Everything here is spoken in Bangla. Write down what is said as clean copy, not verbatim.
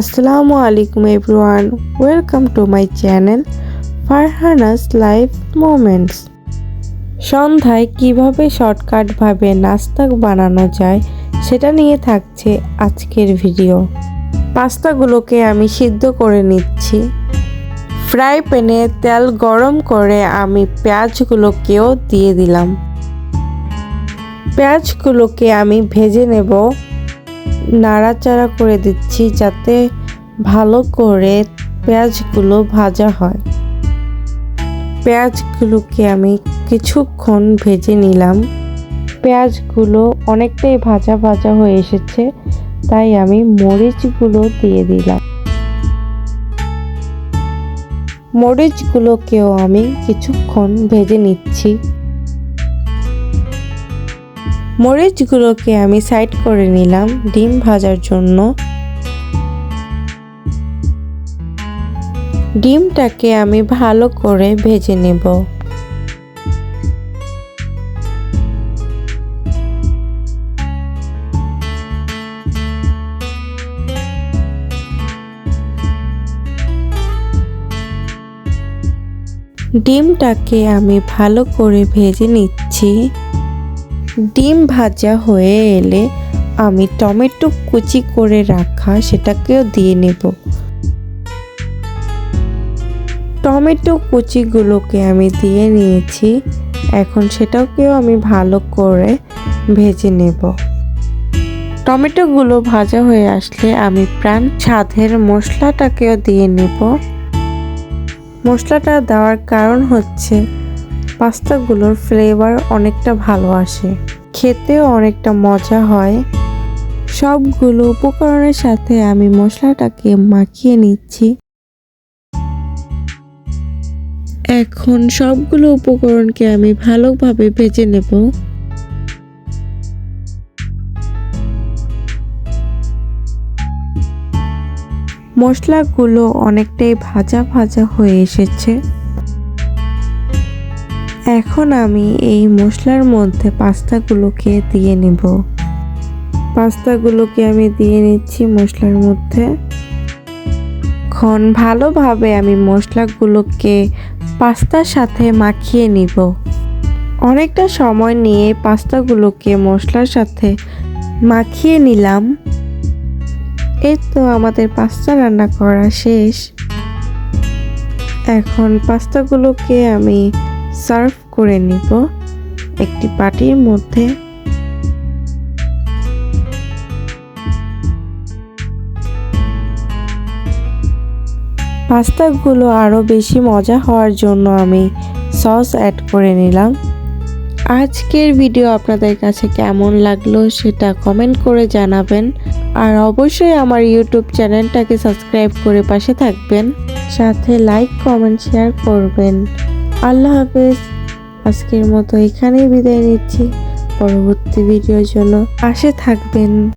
আসসালামু আলাইকুম everyone, welcome to my channel Farhana's life moments. সন্ধ্যায় কিভাবে শর্টকাটভাবে নাস্তা বানানো যায় সেটা নিয়ে থাকছে আজকের ভিডিও। পাস্তাগুলোকে আমি সিদ্ধ করে নিচ্ছি। ফ্রাই প্যানে তেল গরম করে আমি পেঁয়াজগুলোকেও দিয়ে দিলাম। পেঁয়াজগুলোকে আমি ভেজে নেব। নাড়াচাড়া করে দিচ্ছি যাতে ভালো করে পেঁয়াজগুলো ভাজা হয়। পেঁয়াজগুলোকে আমি কিছুক্ষণ ভেজে নিলাম। পেঁয়াজগুলো অনেকটাই ভাজা ভাজা হয়ে এসেছে, তাই আমি মরিচগুলো দিয়ে দিলাম। মরিচগুলোকেও আমি কিছুক্ষণ ভেজে নিচ্ছি। মরিচগুলোকে আমি সাইড করে নিলাম ডিম ভাজার জন্য। ডিমটাকে আমি ভালো করে ভেজে নেব। ডিমটাকে আমি ভালো করে ভেজে নিচ্ছি। ডিম ভাজা হয়ে এলে আমি টমেটো কুচি করে রাখা সেটাকেও দিয়ে নেব। টমেটো কুচিগুলোকে আমি দিয়ে নিয়েছি, এখন সেটাকেও আমি ভালো করে ভেজে নেব। টমেটোগুলো ভাজা হয়ে আসলে আমি প্রাণ স্বাদের মশলাটাকেও দিয়ে নেব। মশলাটা দেওয়ার কারণ হচ্ছে পাস্তাগুলোর ফ্লেভার অনেকটা ভালো আসে, খেতেও অনেকটা মজা হয়। সবগুলো উপকরণের সাথে আমি মশলাটাকে মাখিয়ে নিচ্ছি। এখন সবগুলো উপকরণকে আমি ভালোভাবে ভেজে নেব। মশলাগুলো অনেকটাই ভাজা ভাজা হয়ে এসেছে। এখন আমি এই মশলার মধ্যে পাস্তাগুলোকে দিয়ে নেব। পাস্তাগুলোকে আমি দিয়ে নিচ্ছি মশলার মধ্যে। এখন ভালোভাবে আমি মশলাগুলোকে পাস্তার সাথে মাখিয়ে নিব। অনেকটা সময় নিয়ে পাস্তাগুলোকে মশলার সাথে মাখিয়ে নিলাম। এই তো আমাদের পাস্তা রান্না করা শেষ। এখন পাস্তাগুলোকে আমি সার্ভ করে নিব একটি বাটির মধ্যে। পাস্তাগুলো আরও বেশি মজা হওয়ার জন্য আমি সস অ্যাড করে নিলাম। আজকের ভিডিও আপনাদের কাছে কেমন লাগলো সেটা কমেন্ট করে জানাবেন, আর অবশ্যই আমার ইউটিউব চ্যানেলটাকে সাবস্ক্রাইব করে পাশে থাকবেন, সাথে লাইক কমেন্ট শেয়ার করবেন। আল্লাহ হাফেজ। আজকের মতো এখানেই বিদায় নিচ্ছি। পরবর্তী ভিডিওর জন্য পাশে থাকবেন।